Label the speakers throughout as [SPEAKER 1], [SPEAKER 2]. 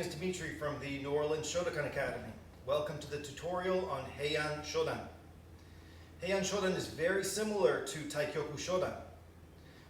[SPEAKER 1] is Dimitri from the Orleans Shotokan Academy. Welcome to the tutorial on Heian Shodan. Heian Shodan is very similar to Taikyoku Shodan.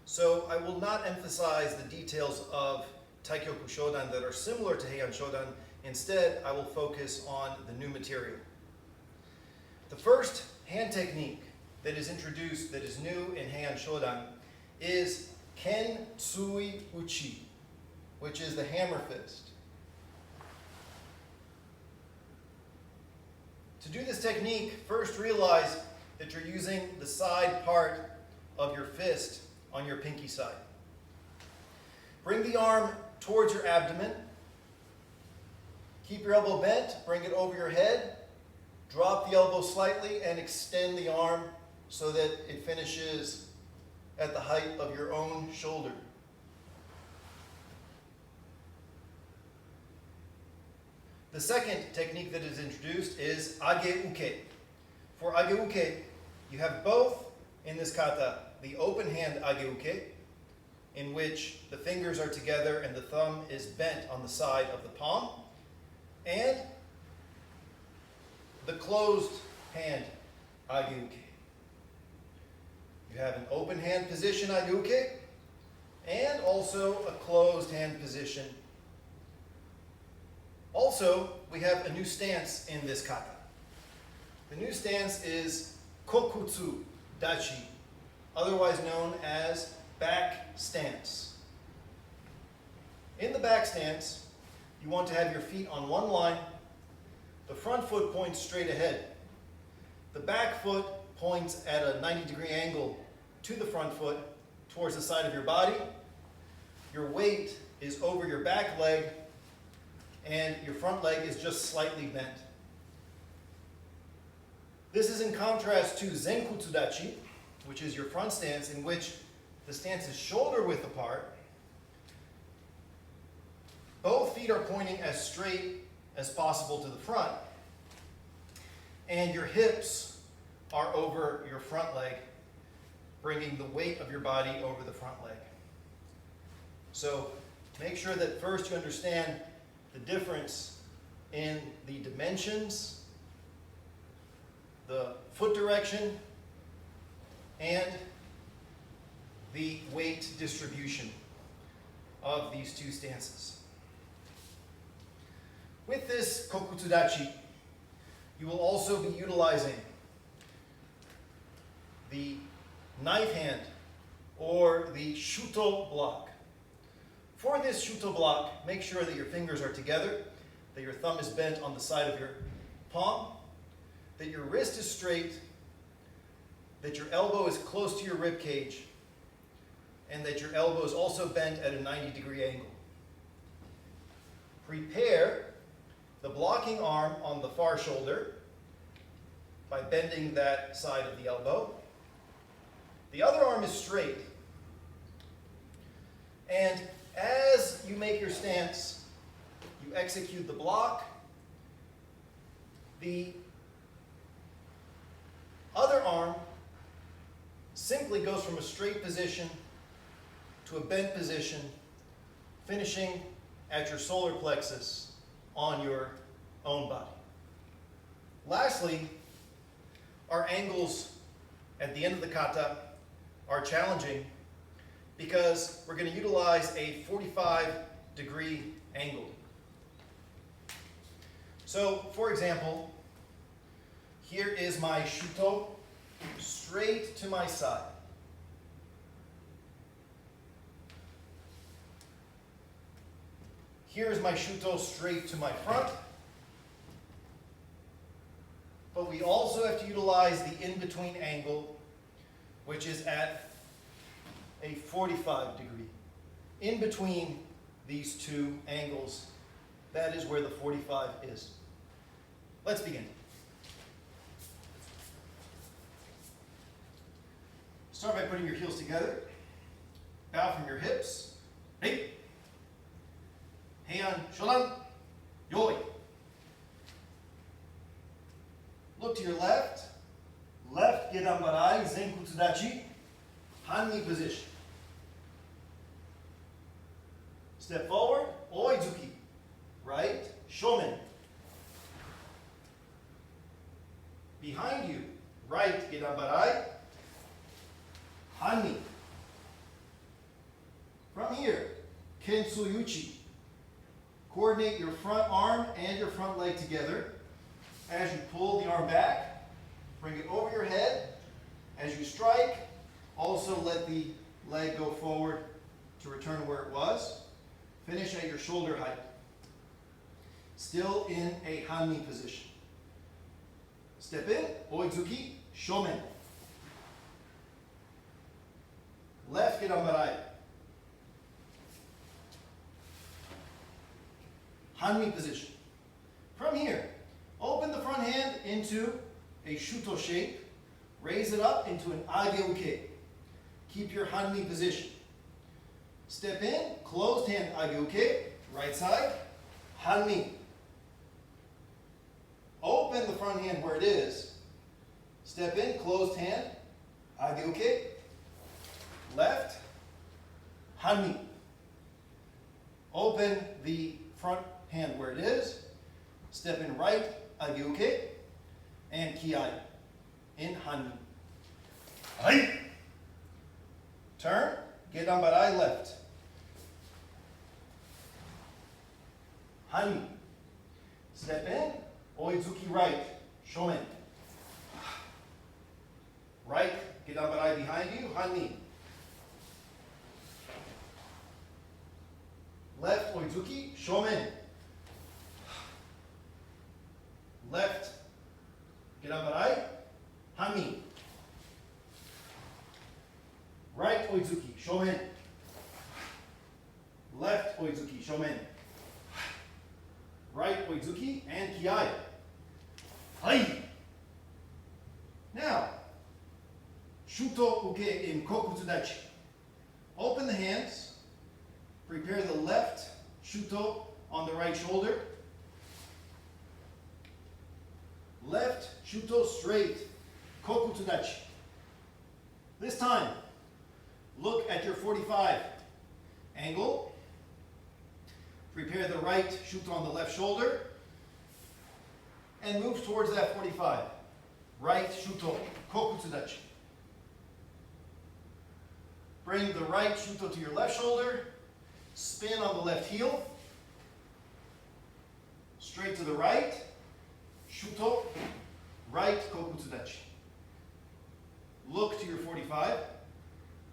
[SPEAKER 1] So I will not emphasize the details of Taikyoku Shodan that are similar to Heian Shodan. Instead, I will focus on the new material. The first hand technique that is introduced, that is new in Heian Shodan, is Ken Tsui Uchi, which is the hammer fist. To do this technique, first realize that you're using the side part of your fist on your pinky side. Bring the arm towards your abdomen. Keep your elbow bent, bring it over your head. Drop the elbow slightly and extend the arm so that it finishes at the height of your own shoulder. The second technique that is introduced is age-uke. For age-uke, you have both in this kata the open hand age-uke, in which the fingers are together and the thumb is bent on the side of the palm, and the closed hand age-uke. You have an open hand position age-uke and also a closed hand position. Also, we have a new stance in this kata. The new stance is kokutsu dachi, otherwise known as back stance. In the back stance, you want to have your feet on one line. The front foot points straight ahead. The back foot points at a 90-degree angle to the front foot towards the side of your body. Your weight is over your back leg, and your front leg is just slightly bent. This is in contrast to Zenkutsudachi, which is your front stance, in which the stance is shoulder width apart. Both feet are pointing as straight as possible to the front, and your hips are over your front leg, bringing the weight of your body over the front leg. So make sure that first you understand the difference in the dimensions, the foot direction, and the weight distribution of these two stances. With this kokutsudachi, you will also be utilizing the knife hand or the shuto block. For this shuto block, make sure that your fingers are together, that your thumb is bent on the side of your palm, that your wrist is straight, that your elbow is close to your rib cage, and that your elbow is also bent at a 90-degree angle. Prepare the blocking arm on the far shoulder by bending that side of the elbow. The other arm is straight. And as you make your stance, you execute the block. The other arm simply goes from a straight position to a bent position, finishing at your solar plexus on your own body. Lastly, our angles at the end of the kata are challenging because we're going to utilize a 45-degree angle. So, for example, here is my shuto straight to my side. Here is my shuto straight to my front. But we also have to utilize the in-between angle, which is at a 45 degree. In between these two angles, that is where the 45 is. Let's begin. Start by putting your heels together. Bow from your hips. Hey. Heian Shodan. Yoi. Look to your left. Left gedan barai, zenkutsudachi. Hanmi position. Step forward, oizuki. right, shomen. Behind you, right, gedanbarai, hanmi. From here, kentsuyuchi. Coordinate your front arm and your front leg together. As you pull the arm back, bring it over your head. As you strike, also let the leg go forward to return where it was. Finish at your shoulder height. Still in a hanmi position. Step in, oizuki, shomen. Left gedanbarai. Hanmi position. From here, open the front hand into a shuto shape. Raise it up into an ageuke. Keep your hanmi position. Step in, closed hand ageuke, right side, hanmi. Open the front hand where it is. Step in, closed hand, ageuke, left, hanmi. Open the front hand where it is. Step in right, ageuke, and kiai in hanmi. Hai. Turn, gedanbarai left. Hanmi. Step in, oizuki right, shomen. Right, gedanbarai behind you, hanmi. Left, oizuki, shomen. Left, gedanbarai, hanmi. Right, oizuki, shomen. Left, oizuki, shomen. Right, oizuki, and kiai. Hai. Now, shuto uke in kokutsudachi. Open the hands. Prepare the left shuto on the right shoulder. Left shuto straight, kokutsudachi. This time, look at your 45 angle. Prepare the right shuto on the left shoulder. And move towards that 45. Right shuto, kokutsudachi. Bring the right shuto to your left shoulder. Spin on the left heel. Straight to the right. Shuto, right kokutsudachi. Look to your 45.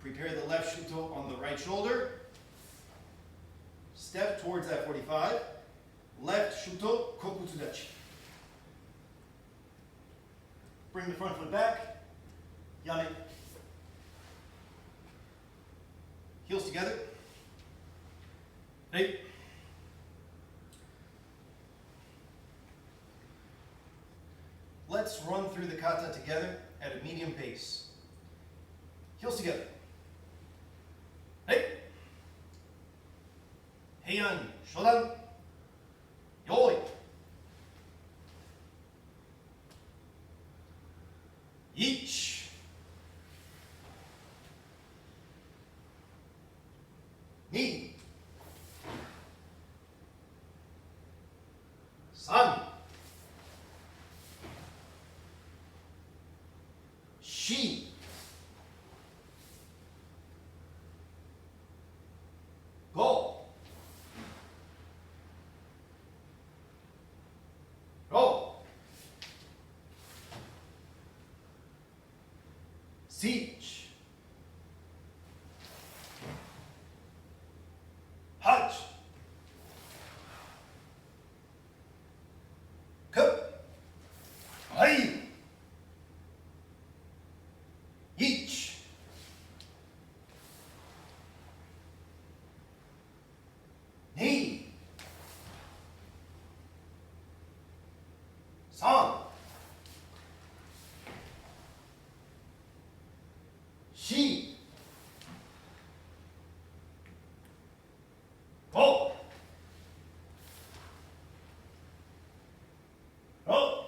[SPEAKER 1] Prepare the left shuto on the right shoulder. Step towards that 45. Left shuto, kokutsudachi. Bring the front foot back. Yame. Heels together. Hey. Let's run through the kata together at a medium pace. Heels together. Hey. Heian Shodan. Yoi. Ich. Ni. San. Shi. Go. Go. Siege. Hutch. Cup. Hai. Each. Knee. San. Shi. Go. Go.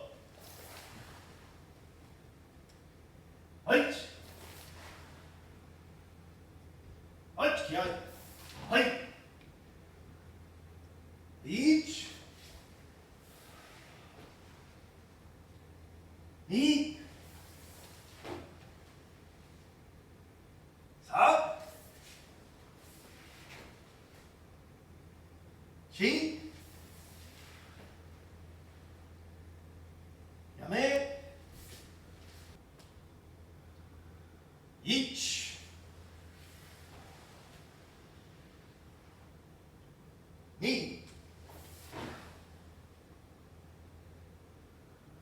[SPEAKER 1] Height. Height, kiai. Height. Each. し、やめ、1、2、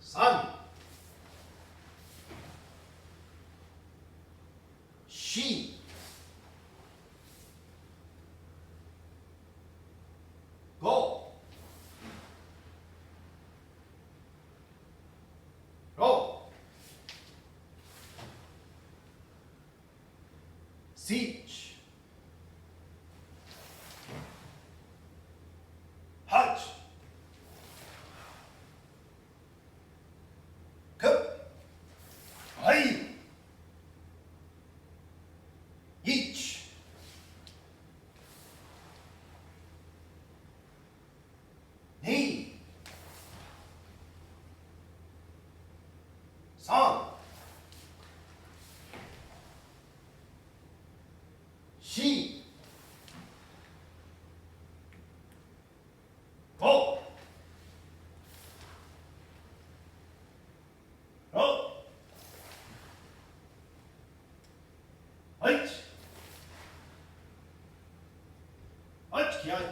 [SPEAKER 1] 3、4、5、6、7、8、9、はい、1、2、3、4、5、6、はい、はい、気合い、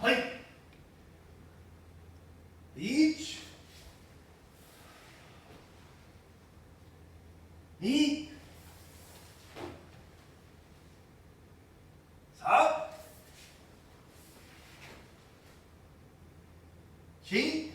[SPEAKER 1] はい、1、2、3、4、